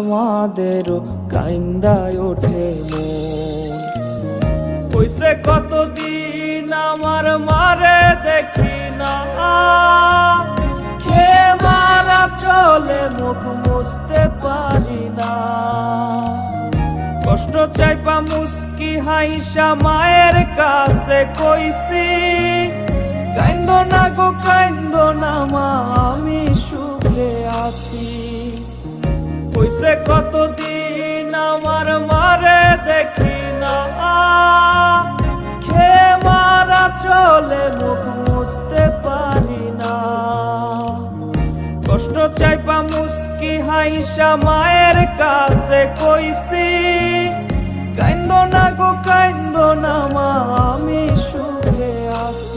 আমাদেরও কাইন্দায় ওঠে মন। কইছে কতদিন আমার মারে দেখি না, খেয়ে মারা চলে মুখ মুছতে পারি না। কষ্ট চাইপা মুস্কি হাইসা মায়ের কাছে কইছি, কাইন্দো না গো কাইন্দো না মা, আমি সুখে আছি। কইছে কতদিন আমার মারে দেখি না, খেয়ে মারা চলে মুখ মুছতে পারি না। কষ্ট চাইপা মুস্কি হাইসা মায়ের কাছে কইছি, কাইন্দো না গো কাইন্দো না মা, আমি সুখে আছি।